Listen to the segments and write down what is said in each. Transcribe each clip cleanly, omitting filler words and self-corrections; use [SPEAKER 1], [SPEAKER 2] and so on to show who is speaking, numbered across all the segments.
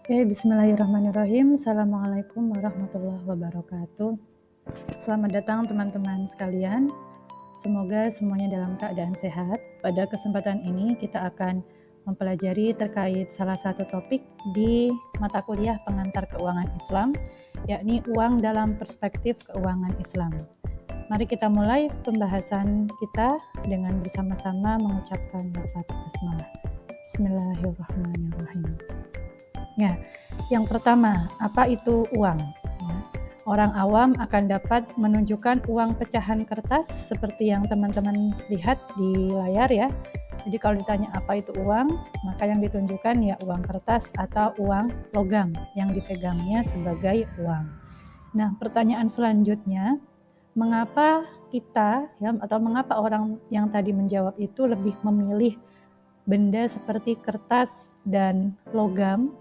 [SPEAKER 1] Oke, bismillahirrahmanirrahim. Assalamualaikum warahmatullahi wabarakatuh. Selamat datang teman-teman sekalian. Semoga semuanya dalam keadaan sehat. Pada kesempatan ini kita akan mempelajari terkait salah satu topik di mata kuliah pengantar keuangan Islam, yakni uang dalam perspektif keuangan Islam. Mari kita mulai pembahasan kita dengan bersama-sama mengucapkan lafaz basmalah. Bismillahirrahmanirrahim. Ya, yang pertama, apa itu uang? Ya, orang awam akan dapat menunjukkan uang pecahan kertas seperti yang teman-teman lihat di layar ya. Jadi kalau ditanya apa itu uang, maka yang ditunjukkan ya uang kertas atau uang logam yang dipegangnya sebagai uang. Nah, pertanyaan selanjutnya, mengapa kita ya atau mengapa orang yang tadi menjawab itu lebih memilih benda seperti kertas dan logam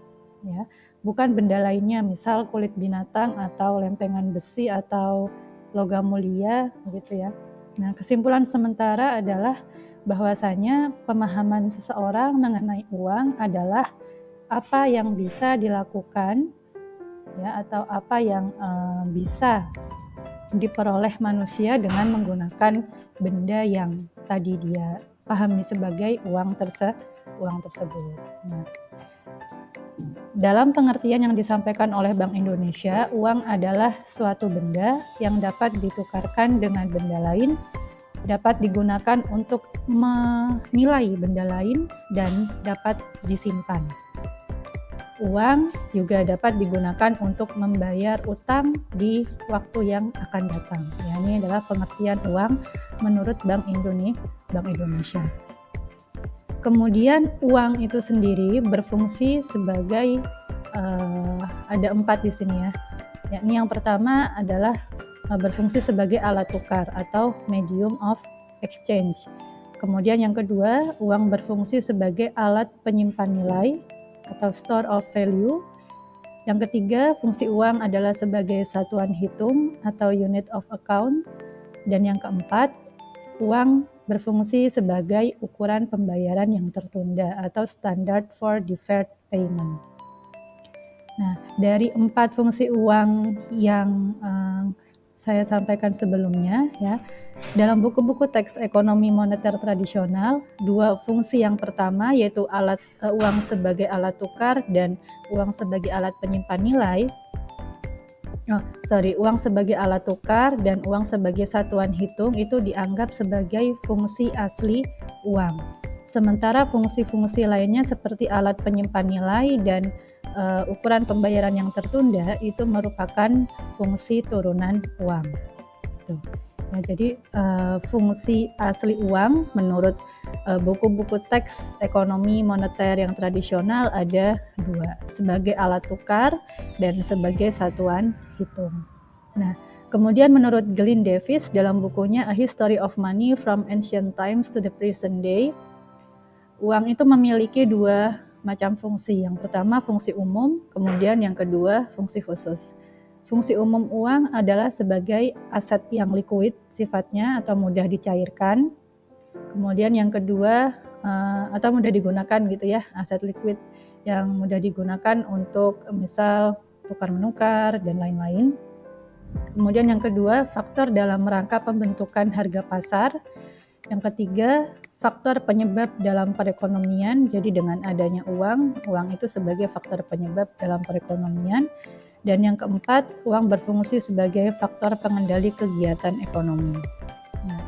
[SPEAKER 1] ya, bukan benda lainnya, misal kulit binatang atau lempengan besi atau logam mulia gitu ya. Nah, kesimpulan sementara adalah bahwasanya pemahaman seseorang mengenai uang adalah apa yang bisa dilakukan ya atau apa yang bisa diperoleh manusia dengan menggunakan benda yang tadi dia pahami sebagai uang tersebut. Nah, dalam pengertian yang disampaikan oleh Bank Indonesia, uang adalah suatu benda yang dapat ditukarkan dengan benda lain, dapat digunakan untuk menilai benda lain, dan dapat disimpan. Uang juga dapat digunakan untuk membayar utang di waktu yang akan datang. Ya, ini adalah pengertian uang menurut Bank Indonesia. Kemudian uang itu sendiri berfungsi sebagai ada 4 di sini ya. Yakni yang pertama adalah berfungsi sebagai alat tukar atau medium of exchange. Kemudian yang kedua, uang berfungsi sebagai alat penyimpan nilai atau store of value. Yang ketiga, fungsi uang adalah sebagai satuan hitung atau unit of account. Dan yang keempat, uang berfungsi sebagai ukuran pembayaran yang tertunda atau standard for deferred payment. Nah, dari 4 fungsi uang yang saya sampaikan sebelumnya ya, dalam buku-buku teks ekonomi moneter tradisional, 2 fungsi yang pertama yaitu uang sebagai alat tukar dan uang sebagai alat penyimpan nilai. Uang sebagai alat tukar dan uang sebagai satuan hitung itu dianggap sebagai fungsi asli uang. Sementara fungsi-fungsi lainnya seperti alat penyimpan nilai dan ukuran pembayaran yang tertunda itu merupakan fungsi turunan uang. Tuh. Nah, jadi fungsi asli uang menurut buku-buku teks ekonomi moneter yang tradisional ada 2, sebagai alat tukar dan sebagai satuan hitung. Nah, kemudian menurut Glyn Davis dalam bukunya A History of Money from Ancient Times to the Present Day, uang itu memiliki 2 macam fungsi. Yang pertama fungsi umum, kemudian yang kedua fungsi khusus. Fungsi umum uang adalah sebagai aset yang liquid sifatnya atau mudah dicairkan. Kemudian yang kedua atau mudah digunakan gitu ya, aset liquid yang mudah digunakan untuk misal tukar menukar dan lain-lain. Kemudian yang kedua, faktor dalam rangka pembentukan harga pasar. Yang ketiga, faktor penyebab dalam perekonomian. Jadi dengan adanya uang itu sebagai faktor penyebab dalam perekonomian. Dan yang keempat, uang berfungsi sebagai faktor pengendali kegiatan ekonomi. Nah,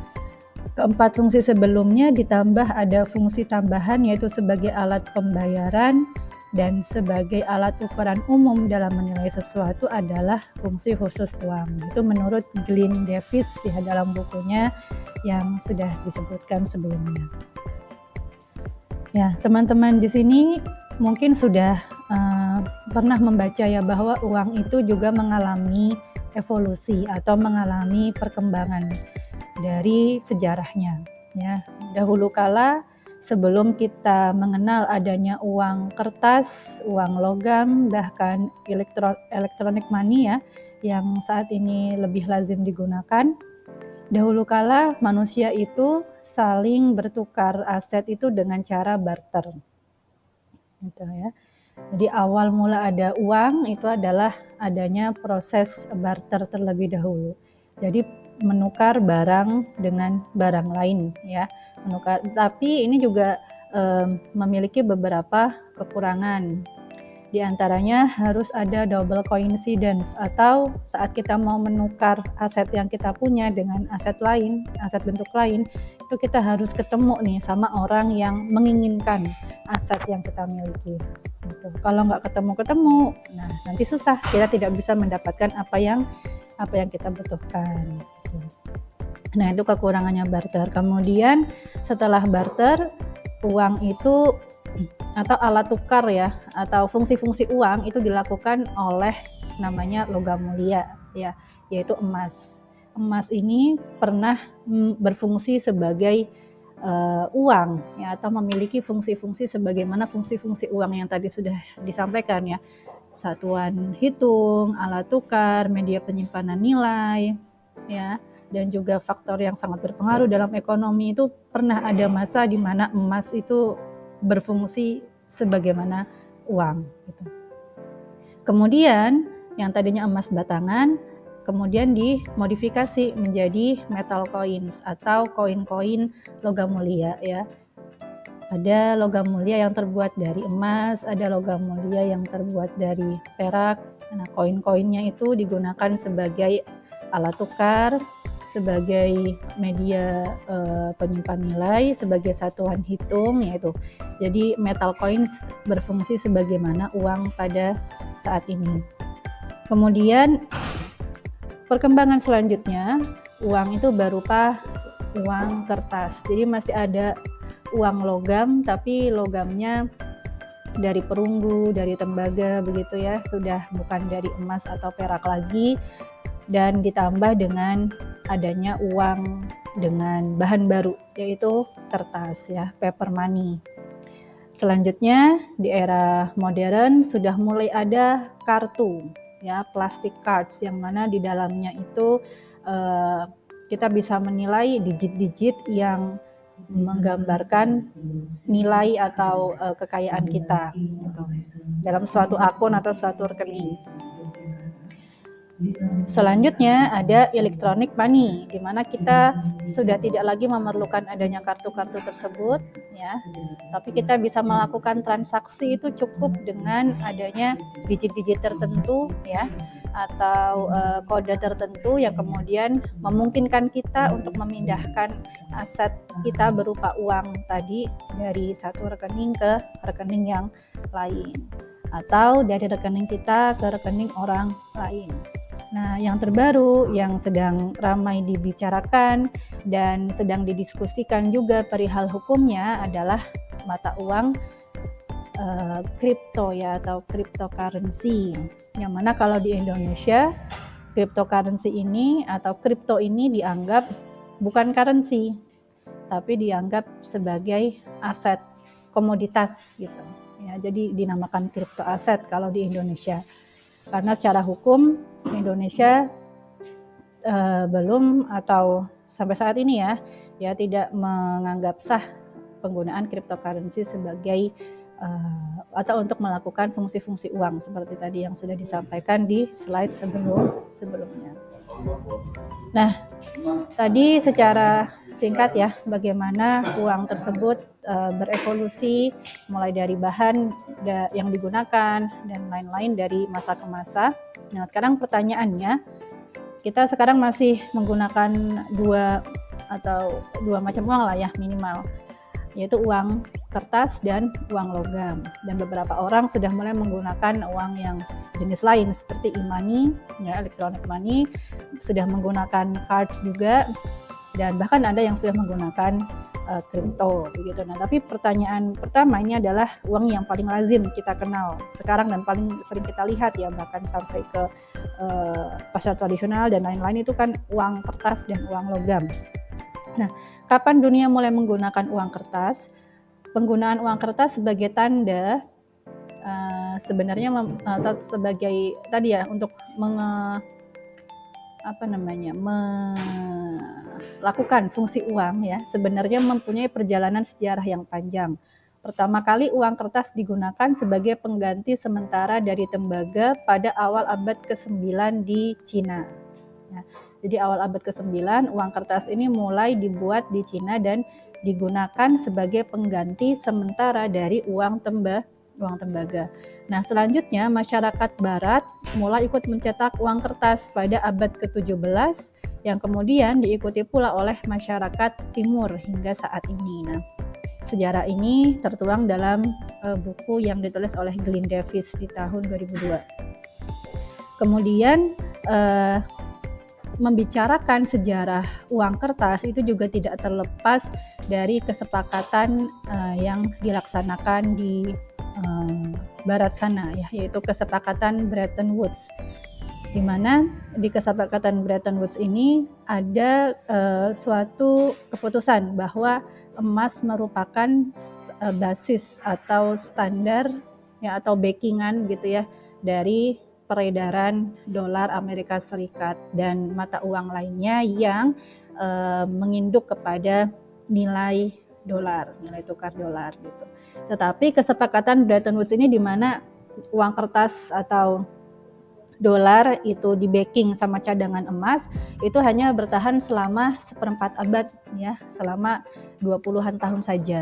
[SPEAKER 1] keempat fungsi sebelumnya ditambah ada fungsi tambahan yaitu sebagai alat pembayaran dan sebagai alat ukuran umum dalam menilai sesuatu adalah fungsi khusus uang. Itu menurut Glyn Davis ya dalam bukunya yang sudah disebutkan sebelumnya. Ya, teman-teman di sini mungkin sudah pernah membaca ya bahwa uang itu juga mengalami evolusi atau mengalami perkembangan dari sejarahnya. Ya, dahulu kala sebelum kita mengenal adanya uang kertas, uang logam, bahkan electronic money ya, yang saat ini lebih lazim digunakan. Dahulu kala manusia itu saling bertukar aset itu dengan cara barter. Gitu ya. Jadi awal mula ada uang itu adalah adanya proses barter terlebih dahulu. Jadi menukar barang dengan barang lain ya. Tapi ini juga memiliki beberapa kekurangan. Di antaranya harus ada double coincidence, atau saat kita mau menukar aset yang kita punya dengan aset lain, aset bentuk lain, itu kita harus ketemu nih sama orang yang menginginkan aset yang kita miliki. Gitu. Kalau nggak ketemu-ketemu, nah nanti susah, kita tidak bisa mendapatkan apa yang kita butuhkan. Gitu. Nah itu kekurangannya barter. Kemudian setelah barter, uang itu atau alat tukar ya, atau fungsi-fungsi uang itu dilakukan oleh namanya logam mulia ya, yaitu emas. Emas ini pernah berfungsi sebagai uang ya, atau memiliki fungsi-fungsi sebagaimana fungsi-fungsi uang yang tadi sudah disampaikan ya. Satuan hitung, alat tukar, media penyimpanan nilai ya, dan juga faktor yang sangat berpengaruh dalam ekonomi itu pernah ada masa di mana emas itu berfungsi sebagaimana uang gitu. Kemudian yang tadinya emas batangan kemudian dimodifikasi menjadi metal coins atau koin-koin logam mulia ya. Ada logam mulia yang terbuat dari emas, ada logam mulia yang terbuat dari perak. Nah, koin-koinnya itu digunakan sebagai alat tukar, sebagai media penyimpan nilai, sebagai satuan hitung yaitu. Jadi metal coins berfungsi sebagaimana uang pada saat ini. Kemudian perkembangan selanjutnya, uang itu berupa uang kertas. Jadi masih ada uang logam, tapi logamnya dari perunggu, dari tembaga begitu ya, sudah bukan dari emas atau perak lagi, dan ditambah dengan adanya uang dengan bahan baru yaitu kertas ya, paper money. Selanjutnya di era modern sudah mulai ada kartu ya, plastic cards, yang mana di dalamnya itu kita bisa menilai digit-digit yang menggambarkan nilai atau kekayaan kita gitu, dalam suatu akun atau suatu rekening. Selanjutnya ada electronic money, di mana kita sudah tidak lagi memerlukan adanya kartu-kartu tersebut ya, tapi kita bisa melakukan transaksi itu cukup dengan adanya digit-digit tertentu ya, atau kode tertentu yang kemudian memungkinkan kita untuk memindahkan aset kita berupa uang tadi dari satu rekening ke rekening yang lain, atau dari rekening kita ke rekening orang lain. Nah, yang terbaru yang sedang ramai dibicarakan dan sedang didiskusikan juga perihal hukumnya adalah mata uang kripto ya, atau cryptocurrency. Yang mana kalau di Indonesia, cryptocurrency ini atau kripto ini dianggap bukan currency, tapi dianggap sebagai aset komoditas gitu. Ya, jadi dinamakan kripto aset kalau di Indonesia. Karena secara hukum Indonesia belum, atau sampai saat ini ya tidak menganggap sah penggunaan cryptocurrency sebagai atau untuk melakukan fungsi-fungsi uang seperti tadi yang sudah disampaikan di slide sebelumnya. Nah, tadi secara singkat ya bagaimana uang tersebut berevolusi mulai dari bahan yang digunakan dan lain-lain dari masa ke masa. Nah, sekarang pertanyaannya, kita sekarang masih menggunakan dua macam uang lah ya minimal, yaitu uang kertas dan uang logam. Dan beberapa orang sudah mulai menggunakan uang yang jenis lain seperti e-money, ya, electronic money, sudah menggunakan cards juga, dan bahkan ada yang sudah menggunakan kripto begitu. Nah, tapi pertanyaan pertama ini adalah uang yang paling lazim kita kenal sekarang dan paling sering kita lihat ya, bahkan sampai ke pasar tradisional dan lain-lain, itu kan uang kertas dan uang logam. Nah, kapan dunia mulai menggunakan uang kertas? Penggunaan uang kertas sebagai tanda sebenarnya atau sebagai tadi ya untuk melakukan fungsi uang ya, sebenarnya mempunyai perjalanan sejarah yang panjang. Pertama kali uang kertas digunakan sebagai pengganti sementara dari tembaga pada awal abad ke-9 di Cina. Ya, jadi awal abad ke-9 uang kertas ini mulai dibuat di Cina dan digunakan sebagai pengganti sementara dari uang tembaga. Nah, selanjutnya masyarakat barat mulai ikut mencetak uang kertas pada abad ke-17 yang kemudian diikuti pula oleh masyarakat timur hingga saat ini. Nah, sejarah ini tertuang dalam buku yang ditulis oleh Glyn Davis di tahun 2002. Kemudian membicarakan sejarah uang kertas itu juga tidak terlepas dari kesepakatan yang dilaksanakan di barat sana, ya, yaitu kesepakatan Bretton Woods, di mana di kesepakatan Bretton Woods ini ada suatu keputusan bahwa emas merupakan basis atau standar, ya, atau backingan gitu ya dari peredaran dolar Amerika Serikat dan mata uang lainnya yang menginduk kepada nilai dolar, nilai tukar dolar gitu. Tetapi kesepakatan Bretton Woods ini di mana uang kertas atau dolar itu di backing sama cadangan emas itu hanya bertahan selama seperempat abad, ya, selama 20-an tahun saja,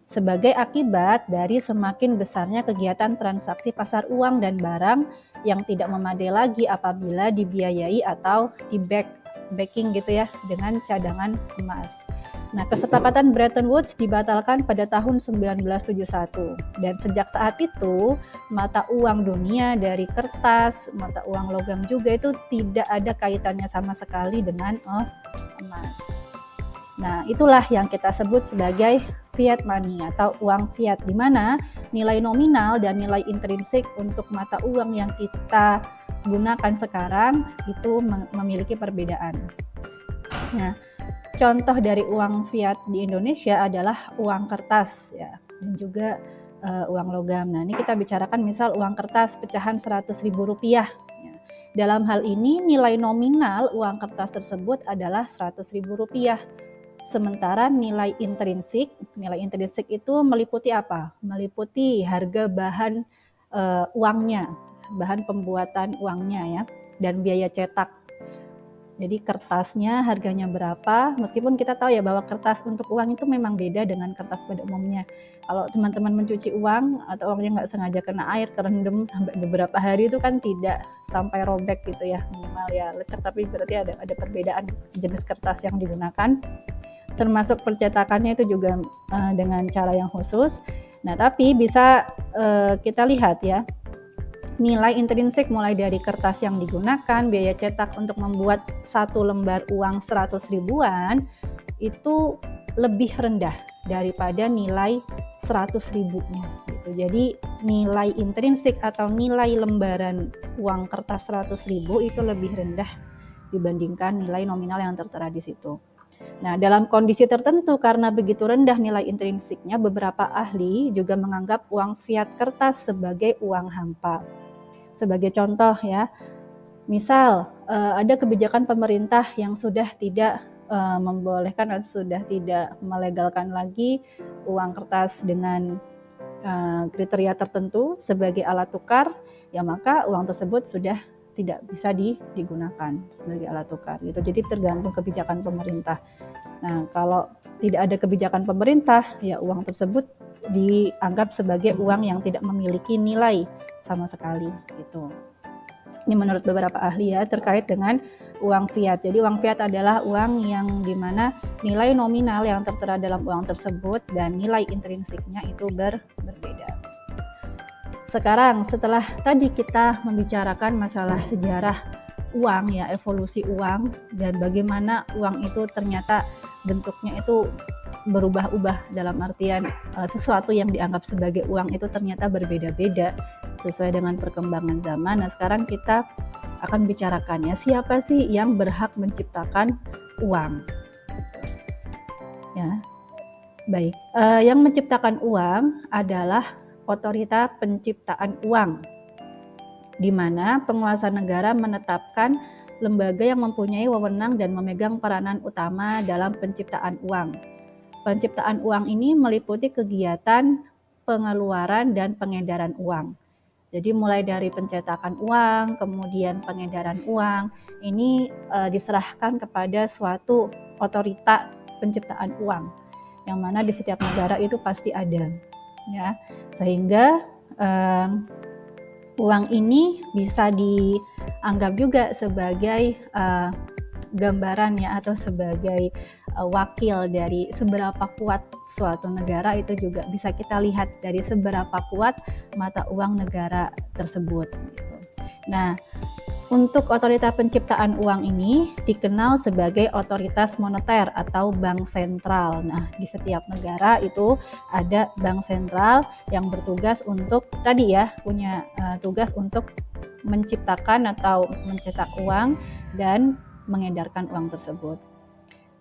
[SPEAKER 1] sebagai akibat dari semakin besarnya kegiatan transaksi pasar uang dan barang yang tidak memadai lagi apabila dibiayai atau backing gitu ya dengan cadangan emas. Nah, kesepakatan Bretton Woods dibatalkan pada tahun 1971 dan sejak saat itu mata uang dunia dari kertas, mata uang logam juga itu tidak ada kaitannya sama sekali dengan emas. Nah, itulah yang kita sebut sebagai fiat money atau uang fiat, di mana nilai nominal dan nilai intrinsik untuk mata uang yang kita gunakan sekarang itu memiliki perbedaan. Nah, contoh dari uang fiat di Indonesia adalah uang kertas, ya, dan juga uang logam. Nah, ini kita bicarakan misal uang kertas pecahan Rp100.000. Ya. Dalam hal ini nilai nominal uang kertas tersebut adalah Rp100.000. Sementara nilai intrinsik itu meliputi apa? Meliputi harga bahan uangnya, bahan pembuatan uangnya, ya, dan biaya cetak. Jadi kertasnya harganya berapa, meskipun kita tahu ya bahwa kertas untuk uang itu memang beda dengan kertas pada umumnya. Kalau teman-teman mencuci uang atau uangnya nggak sengaja kena air, kerendam sampai beberapa hari itu kan tidak sampai robek gitu ya, minimal ya lecek, tapi berarti ada perbedaan jenis kertas yang digunakan. Termasuk percetakannya itu juga dengan cara yang khusus. Nah, tapi bisa kita lihat ya, nilai intrinsik mulai dari kertas yang digunakan, biaya cetak untuk membuat satu lembar uang 100 ribuan itu lebih rendah daripada nilai 100 ribunya gitu. Jadi nilai intrinsik atau nilai lembaran uang kertas 100 ribu itu lebih rendah dibandingkan nilai nominal yang tertera di situ. Nah, dalam kondisi tertentu karena begitu rendah nilai intrinsiknya, beberapa ahli juga menganggap uang fiat kertas sebagai uang hampa. Sebagai contoh ya, misal ada kebijakan pemerintah yang sudah tidak membolehkan atau sudah tidak melegalkan lagi uang kertas dengan kriteria tertentu sebagai alat tukar, ya maka uang tersebut sudah tidak bisa digunakan sebagai alat tukar gitu. Jadi tergantung kebijakan pemerintah. Nah, kalau tidak ada kebijakan pemerintah, ya uang tersebut dianggap sebagai uang yang tidak memiliki nilai sama sekali gitu. Ini menurut beberapa ahli ya terkait dengan uang fiat. Jadi uang fiat adalah uang yang dimana nilai nominal yang tertera dalam uang tersebut dan nilai intrinsiknya itu berbeda. Sekarang setelah tadi kita membicarakan masalah sejarah uang ya, evolusi uang dan bagaimana uang itu ternyata bentuknya itu berubah-ubah dalam artian sesuatu yang dianggap sebagai uang itu ternyata berbeda-beda sesuai dengan perkembangan zaman. Nah, sekarang kita akan bicarakan ya, siapa sih yang berhak menciptakan uang? Ya, baik. Yang menciptakan uang adalah otorita penciptaan uang, di mana penguasa negara menetapkan lembaga yang mempunyai wewenang dan memegang peranan utama dalam penciptaan uang. Penciptaan uang ini meliputi kegiatan pengeluaran dan pengedaran uang. Jadi mulai dari pencetakan uang, kemudian pengedaran uang, ini diserahkan kepada suatu otorita penciptaan uang, yang mana di setiap negara itu pasti ada, ya. Sehingga uang ini bisa dianggap juga sebagai gambaran ya, atau sebagai wakil dari seberapa kuat suatu negara. Itu juga bisa kita lihat dari seberapa kuat mata uang negara tersebut gitu. Nah, untuk otoritas penciptaan uang ini dikenal sebagai otoritas moneter atau bank sentral. Nah, di setiap negara itu ada bank sentral yang bertugas untuk tadi ya, punya tugas untuk menciptakan atau mencetak uang dan mengedarkan uang tersebut.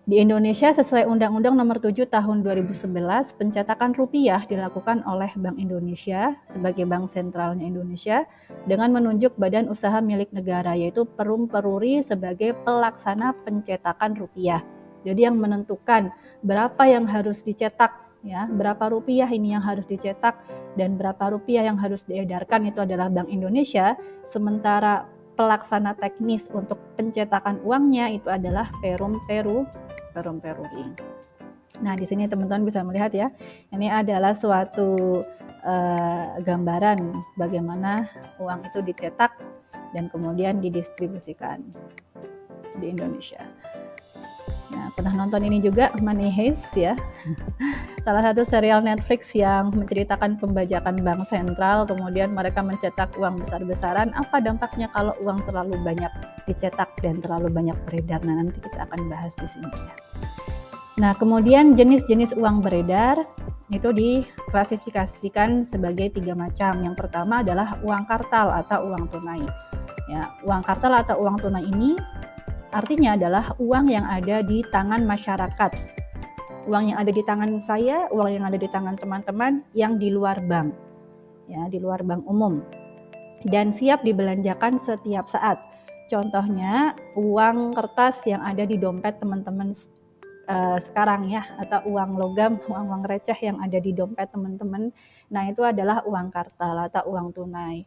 [SPEAKER 1] Di Indonesia, sesuai Undang-Undang Nomor 7 Tahun 2011, pencetakan rupiah dilakukan oleh Bank Indonesia sebagai bank sentralnya Indonesia dengan menunjuk badan usaha milik negara, yaitu Perum Peruri sebagai pelaksana pencetakan rupiah. Jadi yang menentukan berapa yang harus dicetak, ya, berapa rupiah ini yang harus dicetak dan berapa rupiah yang harus diedarkan itu adalah Bank Indonesia, sementara pelaksana teknis untuk pencetakan uangnya itu adalah Perum Peruri. Nah, di sini teman-teman bisa melihat ya, ini adalah suatu gambaran bagaimana uang itu dicetak dan kemudian didistribusikan di Indonesia. Nah, pernah nonton ini juga, Money Heist ya. Salah satu serial Netflix yang menceritakan pembajakan bank sentral, kemudian mereka mencetak uang besar-besaran. Apa dampaknya kalau uang terlalu banyak dicetak dan terlalu banyak beredar? Nah, nanti kita akan bahas di sini ya. Nah, kemudian jenis-jenis uang beredar itu diklasifikasikan sebagai 3 macam. Yang pertama adalah uang kartal atau uang tunai. Ya, uang kartal atau uang tunai ini artinya adalah uang yang ada di tangan masyarakat. Uang yang ada di tangan saya, uang yang ada di tangan teman-teman yang di luar bank. Ya, di luar bank umum. Dan siap dibelanjakan setiap saat. Contohnya uang kertas yang ada di dompet teman-teman sekarang ya, atau uang logam, uang receh yang ada di dompet teman-teman. Nah, itu adalah uang kartal atau uang tunai.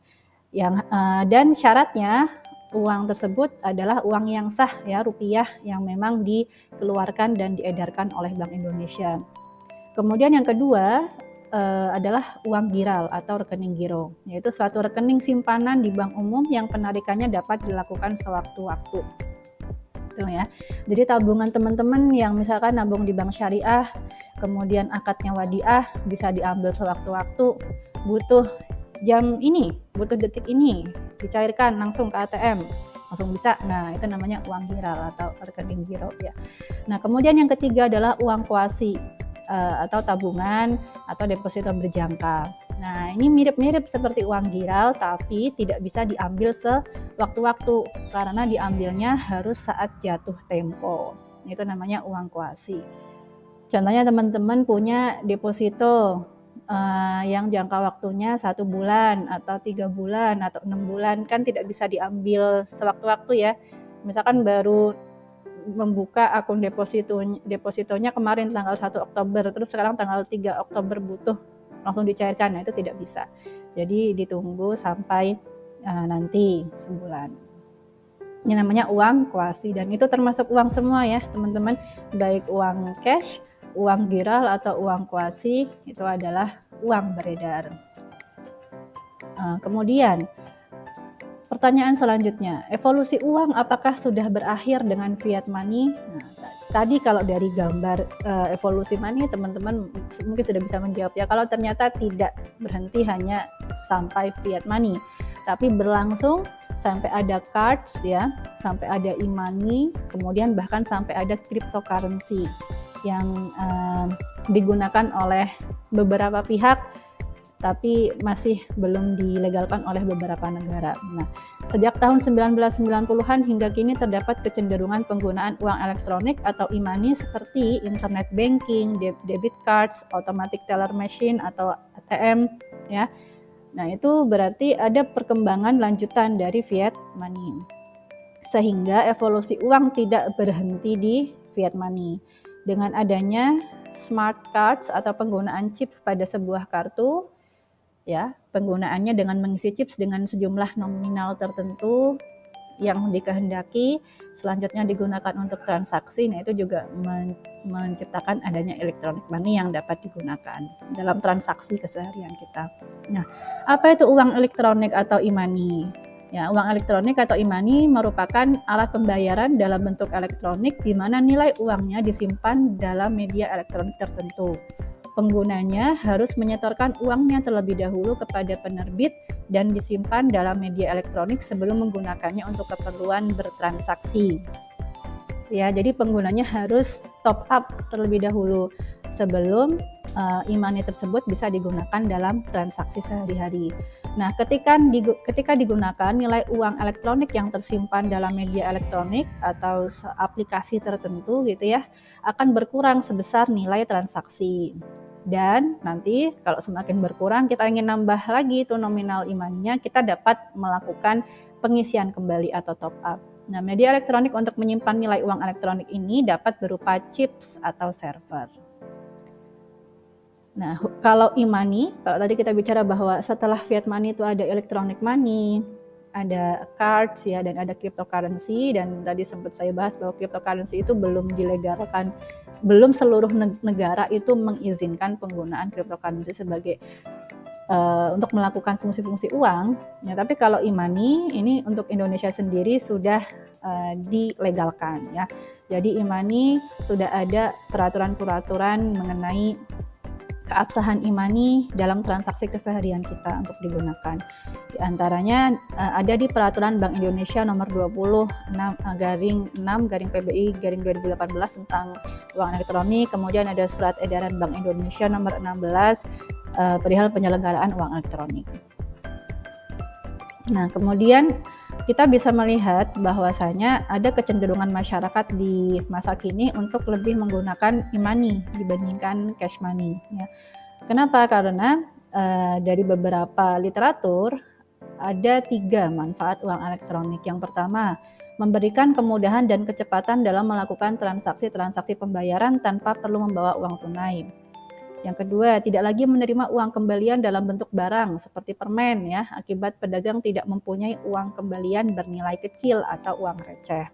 [SPEAKER 1] Dan syaratnya uang tersebut adalah uang yang sah ya, rupiah yang memang dikeluarkan dan diedarkan oleh Bank Indonesia. Kemudian yang kedua adalah uang giral atau rekening giro, yaitu suatu rekening simpanan di bank umum yang penarikannya dapat dilakukan sewaktu-waktu. Gitu ya. Jadi tabungan teman-teman yang misalkan nabung di bank syariah, kemudian akadnya wadiah, bisa diambil sewaktu-waktu, butuh jam ini, butuh detik ini, dicairkan langsung ke ATM, langsung bisa. Nah, itu namanya uang giral atau rekening giro ya. Nah, kemudian yang ketiga adalah uang kuasi atau tabungan atau deposito berjangka. Nah, ini mirip-mirip seperti uang giral, tapi tidak bisa diambil sewaktu-waktu karena diambilnya harus saat jatuh tempo. Itu namanya uang kuasi. Contohnya teman-teman punya deposito yang jangka waktunya 1 bulan atau 3 bulan atau 6 bulan, kan tidak bisa diambil sewaktu-waktu ya. Misalkan baru membuka akun depositonya kemarin tanggal 1 Oktober, terus sekarang tanggal 3 Oktober butuh langsung dicairkan, nah itu tidak bisa. Jadi ditunggu sampai nanti sebulan. Ini namanya uang kuasi, dan itu termasuk uang semua ya teman-teman, baik uang cash, uang giral atau uang kuasi, itu adalah uang beredar. Kemudian pertanyaan selanjutnya, evolusi uang apakah sudah berakhir dengan fiat money? Nah, tadi kalau dari gambar evolusi money teman-teman mungkin sudah bisa menjawab ya, kalau ternyata tidak berhenti hanya sampai fiat money, tapi berlangsung sampai ada cards ya, sampai ada e-money, kemudian bahkan sampai ada cryptocurrency yang digunakan oleh beberapa pihak tapi masih belum dilegalkan oleh beberapa negara. Nah, sejak tahun 1990-an hingga kini terdapat kecenderungan penggunaan uang elektronik atau e-money seperti internet banking, debit cards, automatic teller machine atau ATM ya. Nah, itu berarti ada perkembangan lanjutan dari fiat money. Sehingga evolusi uang tidak berhenti di fiat money. Dengan adanya smart cards atau penggunaan chips pada sebuah kartu, ya, penggunaannya dengan mengisi chips dengan sejumlah nominal tertentu yang dikehendaki, selanjutnya digunakan untuk transaksi. Nah, itu juga menciptakan adanya electronic money yang dapat digunakan dalam transaksi keseharian kita. Nah, apa itu uang elektronik atau e-money? Ya, uang elektronik atau e-money merupakan alat pembayaran dalam bentuk elektronik di mana nilai uangnya disimpan dalam media elektronik tertentu. Penggunanya harus menyetorkan uangnya terlebih dahulu kepada penerbit dan disimpan dalam media elektronik sebelum menggunakannya untuk keperluan bertransaksi. Ya, jadi penggunanya harus top up terlebih dahulu sebelum e-money tersebut bisa digunakan dalam transaksi sehari-hari. Nah, ketika digunakan, nilai uang elektronik yang tersimpan dalam media elektronik atau aplikasi tertentu gitu ya, akan berkurang sebesar nilai transaksi. Dan nanti kalau semakin berkurang, kita ingin nambah lagi itu nominal e-money-nya, kita dapat melakukan pengisian kembali atau top up. Nah, media elektronik untuk menyimpan nilai uang elektronik ini dapat berupa chips atau server. Nah, kalau e-money, kalau tadi kita bicara bahwa setelah fiat money itu ada electronic money, ada cards ya, dan ada cryptocurrency, dan tadi sempat saya bahas bahwa cryptocurrency itu belum dilegalkan, belum seluruh negara itu mengizinkan penggunaan cryptocurrency sebagai untuk melakukan fungsi-fungsi uang. Ya, tapi kalau e-money ini untuk Indonesia sendiri sudah dilegalkan ya. Jadi e-money sudah ada peraturan-peraturan mengenai keabsahan e-money dalam transaksi keseharian kita untuk digunakan. Di antaranya ada di Peraturan Bank Indonesia nomor 26/6/PBI/2018 tentang uang elektronik. Kemudian ada Surat Edaran Bank Indonesia nomor 16 perihal penyelenggaraan uang elektronik. Nah, kemudian kita bisa melihat bahwasanya ada kecenderungan masyarakat di masa kini untuk lebih menggunakan e-money dibandingkan cash money. Ya. Kenapa? Karena dari beberapa literatur ada 3 manfaat uang elektronik. Yang pertama, memberikan kemudahan dan kecepatan dalam melakukan transaksi-transaksi pembayaran tanpa perlu membawa uang tunai. Yang kedua, tidak lagi menerima uang kembalian dalam bentuk barang seperti permen ya, akibat pedagang tidak mempunyai uang kembalian bernilai kecil atau uang receh.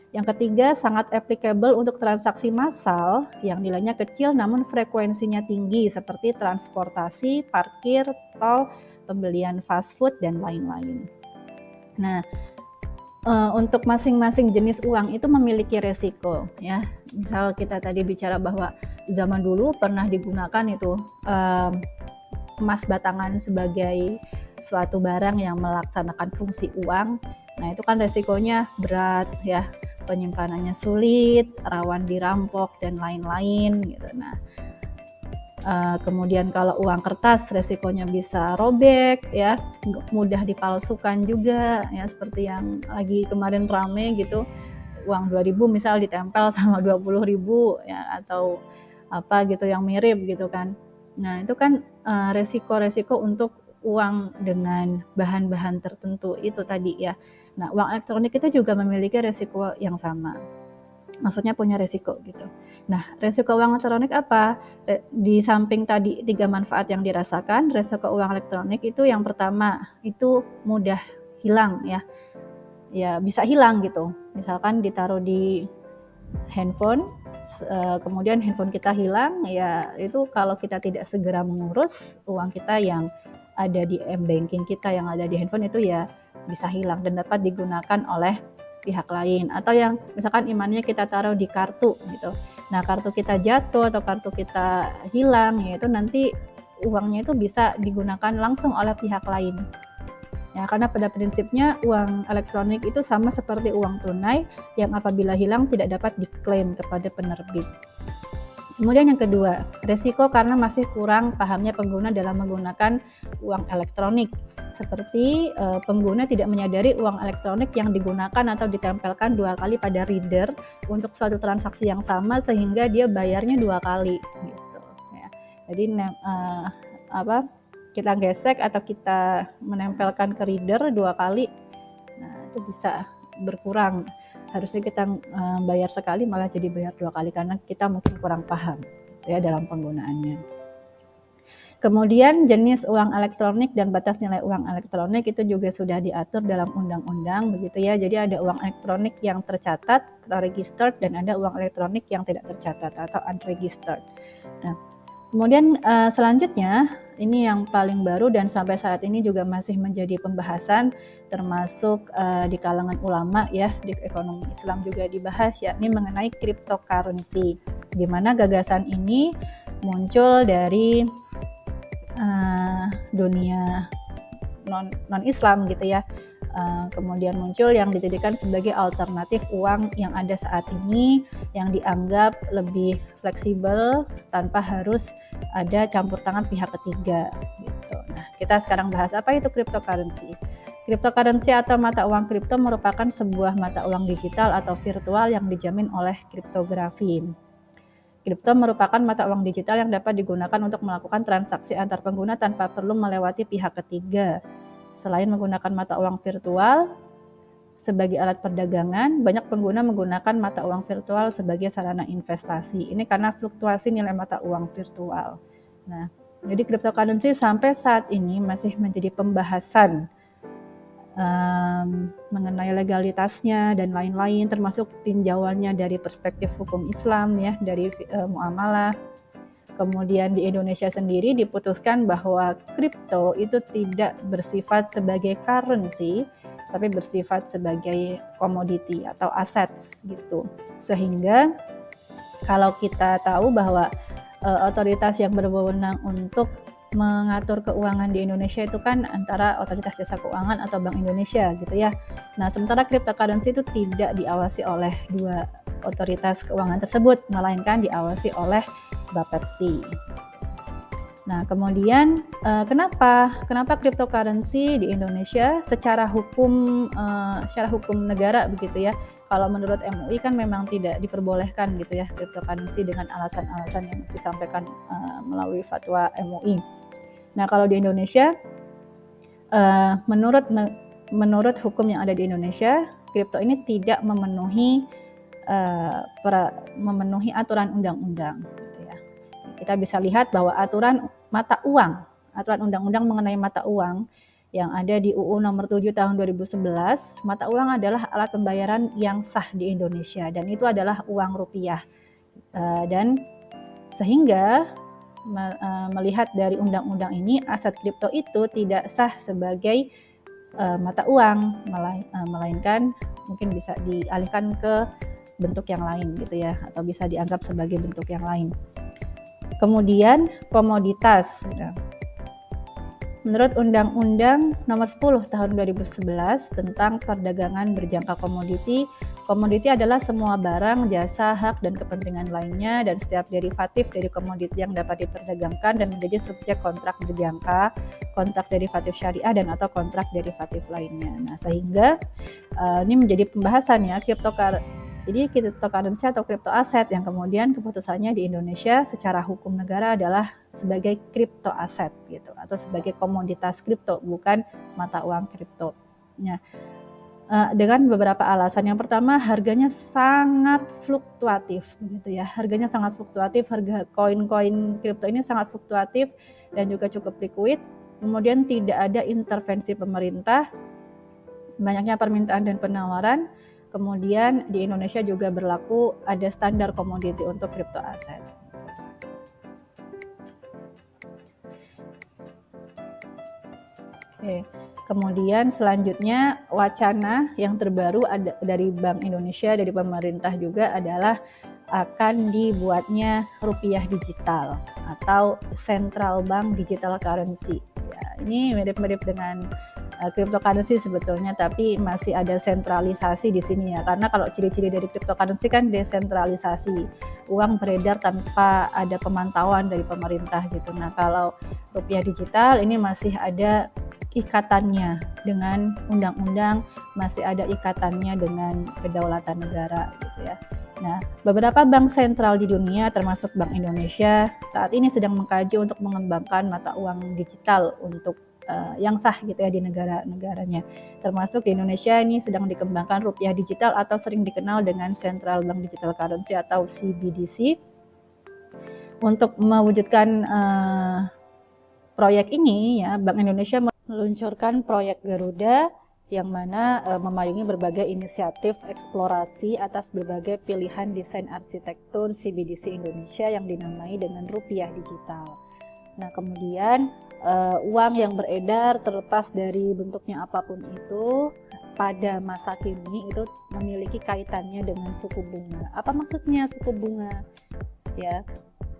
[SPEAKER 1] Yang ketiga, sangat applicable untuk transaksi massal yang nilainya kecil namun frekuensinya tinggi seperti transportasi, parkir, tol, pembelian fast food, dan lain-lain. Nah, untuk masing-masing jenis uang itu memiliki resiko ya. Misal kita tadi bicara bahwa zaman dulu pernah digunakan itu emas batangan sebagai suatu barang yang melaksanakan fungsi uang. Nah, itu kan resikonya berat ya, penyimpanannya sulit, rawan dirampok dan lain-lain gitu. Nah, kemudian kalau uang kertas resikonya bisa robek ya, mudah dipalsukan juga ya, seperti yang lagi kemarin rame gitu, uang 2.000 misal ditempel sama 20.000 ya, atau apa gitu yang mirip gitu kan. Nah, itu kan resiko-resiko untuk uang dengan bahan-bahan tertentu itu tadi ya. Nah, uang elektronik itu juga memiliki resiko yang sama. Maksudnya punya resiko gitu. Nah, resiko uang elektronik apa? Di samping tadi 3 manfaat yang dirasakan, resiko uang elektronik itu yang pertama, itu mudah hilang ya. Ya, bisa hilang gitu. Misalkan ditaruh di handphone, kemudian handphone kita hilang, ya itu kalau kita tidak segera mengurus, uang kita yang ada di m-banking kita yang ada di handphone itu ya bisa hilang dan dapat digunakan oleh pihak lain. Atau yang misalkan e-money-nya kita taruh di kartu gitu. Nah, kartu kita jatuh atau kartu kita hilang, ya itu nanti uangnya itu bisa digunakan langsung oleh pihak lain. Ya, karena pada prinsipnya uang elektronik itu sama seperti uang tunai yang apabila hilang tidak dapat diklaim kepada penerbit. Kemudian yang kedua, resiko karena masih kurang pahamnya pengguna dalam menggunakan uang elektronik. Seperti pengguna tidak menyadari uang elektronik yang digunakan atau ditempelkan 2 kali pada reader untuk suatu transaksi yang sama sehingga dia bayarnya 2 kali gitu ya. Jadi kita gesek atau kita menempelkan ke reader 2 kali, nah itu bisa berkurang. Harusnya kita bayar sekali malah jadi bayar 2 kali karena kita mungkin kurang paham gitu gitu ya dalam penggunaannya. Kemudian jenis uang elektronik dan batas nilai uang elektronik itu juga sudah diatur dalam undang-undang begitu ya. Jadi ada uang elektronik yang tercatat atau registered dan ada uang elektronik yang tidak tercatat atau unregistered. Nah, kemudian selanjutnya ini yang paling baru dan sampai saat ini juga masih menjadi pembahasan termasuk di kalangan ulama ya, di ekonomi Islam juga dibahas yakni mengenai cryptocurrency. Di mana gagasan ini muncul dari dunia non Islam gitu ya. Kemudian muncul yang dijadikan sebagai alternatif uang yang ada saat ini yang dianggap lebih fleksibel tanpa harus ada campur tangan pihak ketiga gitu. Nah, kita sekarang bahas apa itu cryptocurrency. Cryptocurrency atau mata uang kripto merupakan sebuah mata uang digital atau virtual yang dijamin oleh kriptografi. Kripto merupakan mata uang digital yang dapat digunakan untuk melakukan transaksi antar pengguna tanpa perlu melewati pihak ketiga. Selain menggunakan mata uang virtual sebagai alat perdagangan, banyak pengguna menggunakan mata uang virtual sebagai sarana investasi. Ini karena fluktuasi nilai mata uang virtual. Nah, jadi cryptocurrency sampai saat ini masih menjadi pembahasan mengenai legalitasnya dan lain-lain, termasuk tinjauannya dari perspektif hukum Islam ya, dari muamalah. Kemudian di Indonesia sendiri diputuskan bahwa kripto itu tidak bersifat sebagai currency, tapi bersifat sebagai komoditi atau aset gitu. Sehingga kalau kita tahu bahwa otoritas yang berwenang untuk mengatur keuangan di Indonesia itu kan antara Otoritas Jasa Keuangan atau Bank Indonesia gitu ya. Nah, sementara cryptocurrency itu tidak diawasi oleh dua otoritas keuangan tersebut, melainkan diawasi oleh Bapepti. Nah, kemudian kenapa cryptocurrency di Indonesia secara hukum negara begitu ya. Kalau menurut MUI kan memang tidak diperbolehkan gitu ya cryptocurrency dengan alasan-alasan yang disampaikan melalui fatwa MUI. Nah, kalau di Indonesia menurut hukum yang ada di Indonesia, kripto ini tidak memenuhi aturan undang-undang gitu ya. Kita bisa lihat bahwa aturan undang-undang mengenai mata uang yang ada di UU nomor 7 tahun 2011, mata uang adalah alat pembayaran yang sah di Indonesia dan itu adalah uang rupiah. Dan sehingga melihat dari undang-undang ini, aset kripto itu tidak sah sebagai mata uang, melainkan mungkin bisa dialihkan ke bentuk yang lain gitu ya, atau bisa dianggap sebagai bentuk yang lain. Kemudian komoditas. Menurut Undang-Undang Nomor 10 Tahun 2011 tentang perdagangan berjangka komoditi, komoditi adalah semua barang, jasa, hak, dan kepentingan lainnya dan setiap derivatif dari komoditi yang dapat diperdagangkan dan menjadi subjek kontrak berjangka, kontrak derivatif syariah, dan atau kontrak derivatif lainnya. Nah, sehingga ini menjadi pembahasan ya, jadi cryptocurrency atau crypto aset yang kemudian keputusannya di Indonesia secara hukum negara adalah sebagai crypto aset gitu atau sebagai komoditas kripto, bukan mata uang kripto. Nah, dengan beberapa alasan. Yang pertama, harganya sangat fluktuatif gitu ya. Harganya sangat fluktuatif, harga koin-koin kripto ini sangat fluktuatif dan juga cukup liquid. Kemudian tidak ada intervensi pemerintah, banyaknya permintaan dan penawaran. Kemudian di Indonesia juga berlaku ada standar komoditi untuk kripto aset. Oke. Kemudian selanjutnya wacana yang terbaru ada dari Bank Indonesia, dari pemerintah juga adalah akan dibuatnya rupiah digital atau central bank digital currency. Ya, ini mirip-mirip dengan cryptocurrency sebetulnya, tapi masih ada sentralisasi di sini ya. Karena kalau ciri-ciri dari cryptocurrency kan desentralisasi, uang beredar tanpa ada pemantauan dari pemerintah gitu. Nah, kalau rupiah digital ini masih ada ikatannya dengan undang-undang, masih ada ikatannya dengan kedaulatan negara gitu ya. Nah, beberapa bank sentral di dunia termasuk Bank Indonesia saat ini sedang mengkaji untuk mengembangkan mata uang digital untuk yang sah gitu ya di negara-negaranya. Termasuk di Indonesia ini sedang dikembangkan rupiah digital atau sering dikenal dengan Central Bank Digital Currency atau CBDC. Untuk mewujudkan proyek ini ya, Bank Indonesia meluncurkan proyek Garuda yang mana memayungi berbagai inisiatif eksplorasi atas berbagai pilihan desain arsitektur CBDC Indonesia yang dinamai dengan rupiah digital. Nah, kemudian uang yang beredar terlepas dari bentuknya apapun itu pada masa kini itu memiliki kaitannya dengan suku bunga. Apa maksudnya suku bunga? Ya,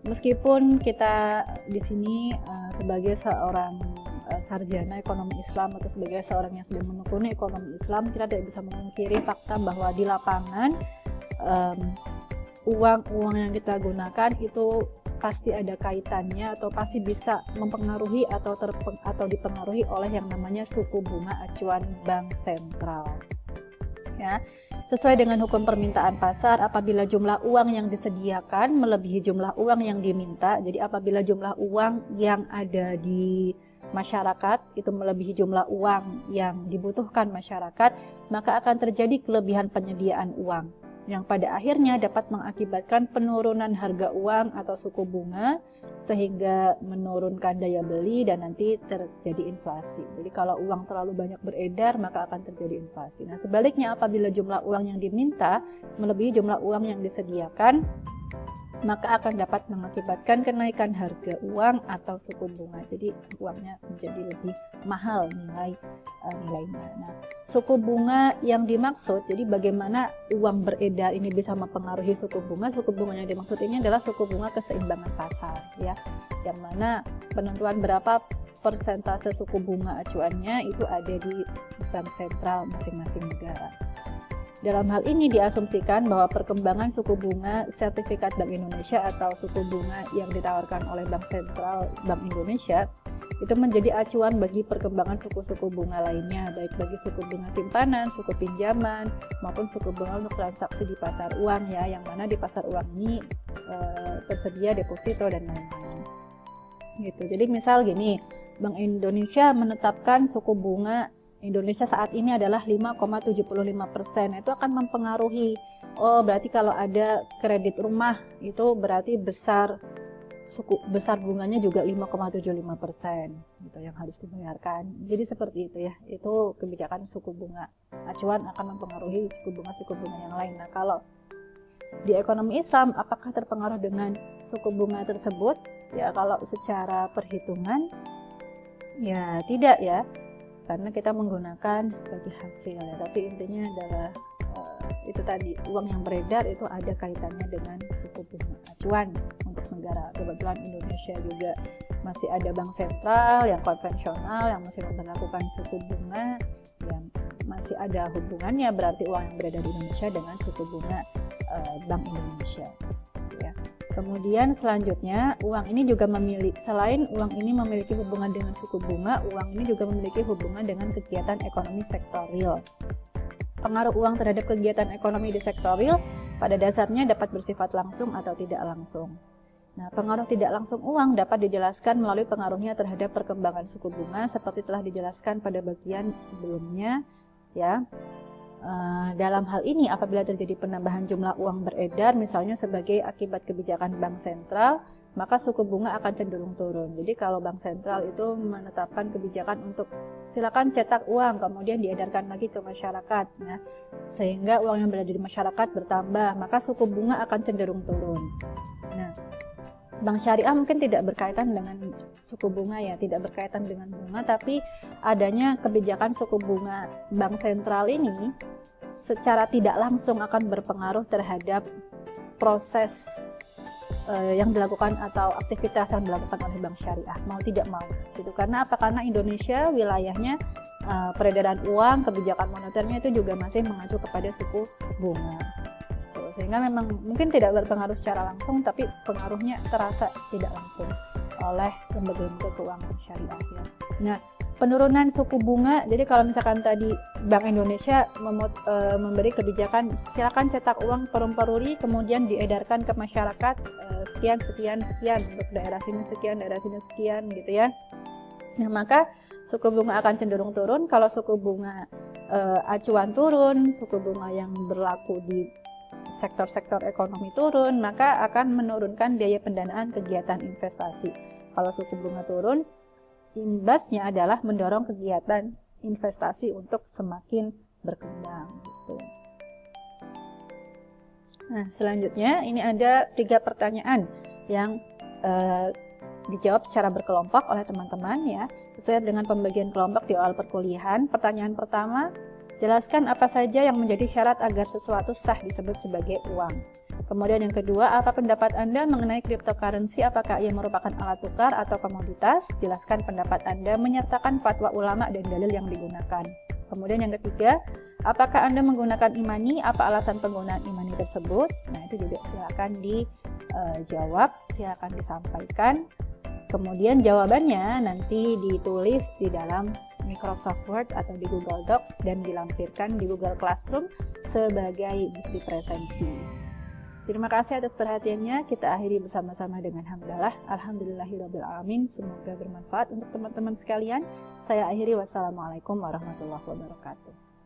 [SPEAKER 1] meskipun kita di sini sebagai seorang sarjana ekonomi Islam atau sebagai seorang yang sedang menekuni ekonomi Islam, kita tidak bisa memungkiri fakta bahwa di lapangan uang yang kita gunakan itu pasti ada kaitannya atau pasti bisa mempengaruhi atau dipengaruhi oleh yang namanya suku bunga acuan bank sentral. Ya, sesuai dengan hukum permintaan pasar, apabila jumlah uang yang disediakan melebihi jumlah uang yang diminta, jadi apabila jumlah uang yang ada di masyarakat itu melebihi jumlah uang yang dibutuhkan masyarakat, maka akan terjadi kelebihan penyediaan uang, yang pada akhirnya dapat mengakibatkan penurunan harga uang atau suku bunga sehingga menurunkan daya beli dan nanti terjadi inflasi. Jadi kalau uang terlalu banyak beredar maka akan terjadi inflasi. Nah, sebaliknya apabila jumlah uang yang diminta melebihi jumlah uang yang disediakan, maka akan dapat mengakibatkan kenaikan harga uang atau suku bunga. Jadi uangnya menjadi lebih mahal nilainya. Nah, suku bunga yang dimaksud, jadi bagaimana uang beredar ini bisa mempengaruhi suku bunga. Suku bunga yang dimaksud ini adalah suku bunga keseimbangan pasar, ya, yang mana penentuan berapa persentase suku bunga acuannya itu ada di bank sentral masing-masing negara. Dalam hal ini diasumsikan bahwa perkembangan suku bunga sertifikat Bank Indonesia atau suku bunga yang ditawarkan oleh Bank Sentral Bank Indonesia itu menjadi acuan bagi perkembangan suku-suku bunga lainnya, baik bagi suku bunga simpanan, suku pinjaman, maupun suku bunga untuk transaksi di pasar uang, ya, yang mana di pasar uang ini tersedia deposito dan lain-lain. Gitu. Jadi misal gini, Bank Indonesia menetapkan suku bunga Indonesia saat ini adalah 5,75%. Itu akan mempengaruhi, oh berarti kalau ada kredit rumah itu berarti besar bunganya juga 5,75% gitu yang harus dibayarkan. Jadi seperti itu ya. Itu kebijakan suku bunga acuan akan mempengaruhi suku bunga yang lain. Nah, kalau di ekonomi Islam apakah terpengaruh dengan suku bunga tersebut? Ya, kalau secara perhitungan ya tidak ya. Karena kita menggunakan bagi hasil ya, tapi intinya adalah itu tadi, uang yang beredar itu ada kaitannya dengan suku bunga acuan untuk negara. Kebetulan Indonesia juga masih ada bank sentral yang konvensional yang masih memperlakukan suku bunga yang masih ada hubungannya, berarti uang yang beredar di Indonesia dengan suku bunga Bank Indonesia, ya. Kemudian selanjutnya, uang ini juga selain uang ini memiliki hubungan dengan suku bunga, uang ini juga memiliki hubungan dengan kegiatan ekonomi sektor real. Pengaruh uang terhadap kegiatan ekonomi di sektor real pada dasarnya dapat bersifat langsung atau tidak langsung. Nah, pengaruh tidak langsung uang dapat dijelaskan melalui pengaruhnya terhadap perkembangan suku bunga seperti telah dijelaskan pada bagian sebelumnya, ya. Dalam hal ini apabila terjadi penambahan jumlah uang beredar misalnya sebagai akibat kebijakan bank sentral, maka suku bunga akan cenderung turun. Jadi kalau bank sentral itu menetapkan kebijakan untuk silakan cetak uang kemudian diedarkan lagi ke masyarakat, nah, sehingga uang yang berada di masyarakat bertambah, maka suku bunga akan cenderung turun. Nah, bank syariah mungkin tidak berkaitan dengan suku bunga ya, tidak berkaitan dengan bunga, tapi adanya kebijakan suku bunga bank sentral ini secara tidak langsung akan berpengaruh terhadap proses yang dilakukan atau aktivitas yang dilakukan oleh bank syariah, mau tidak mau gitu. Karena apa? Karena Indonesia wilayahnya peredaran uang, kebijakan moneternya itu juga masih mengacu kepada suku bunga. Sehingga memang mungkin tidak berpengaruh secara langsung, tapi pengaruhnya terasa tidak langsung oleh lembaga-lembaga keuangan syariah ya. Nah, penurunan suku bunga, jadi kalau misalkan tadi Bank Indonesia memberi kebijakan silakan cetak uang perumperuri kemudian diedarkan ke masyarakat sekian untuk daerah sini sekian, daerah sini sekian gitu ya. Nah, maka suku bunga akan cenderung turun. Kalau suku bunga acuan turun, suku bunga yang berlaku di sektor-sektor ekonomi turun, maka akan menurunkan biaya pendanaan kegiatan investasi. Kalau suku bunga turun, imbasnya adalah mendorong kegiatan investasi untuk semakin berkembang gitu. Nah, selanjutnya ini ada 3 pertanyaan yang dijawab secara berkelompok oleh teman-teman ya, sesuai dengan pembagian kelompok di awal perkuliahan. Pertanyaan pertama, jelaskan apa saja yang menjadi syarat agar sesuatu sah disebut sebagai uang. Kemudian yang kedua, apa pendapat Anda mengenai cryptocurrency? Apakah ia merupakan alat tukar atau komoditas? Jelaskan pendapat Anda menyertakan fatwa ulama dan dalil yang digunakan. Kemudian yang ketiga, apakah Anda menggunakan e-money? Apa alasan penggunaan e-money tersebut? Nah, itu juga silakan dijawab, silakan disampaikan. Kemudian jawabannya nanti ditulis di dalam Microsoft Word atau di Google Docs dan dilampirkan di Google Classroom sebagai bukti presensi. Terima kasih atas perhatiannya. Kita akhiri bersama-sama dengan hamdalah. Alhamdulillahirrabbilalamin. Semoga bermanfaat untuk teman-teman sekalian. Saya akhiri. Wassalamualaikum warahmatullahi wabarakatuh.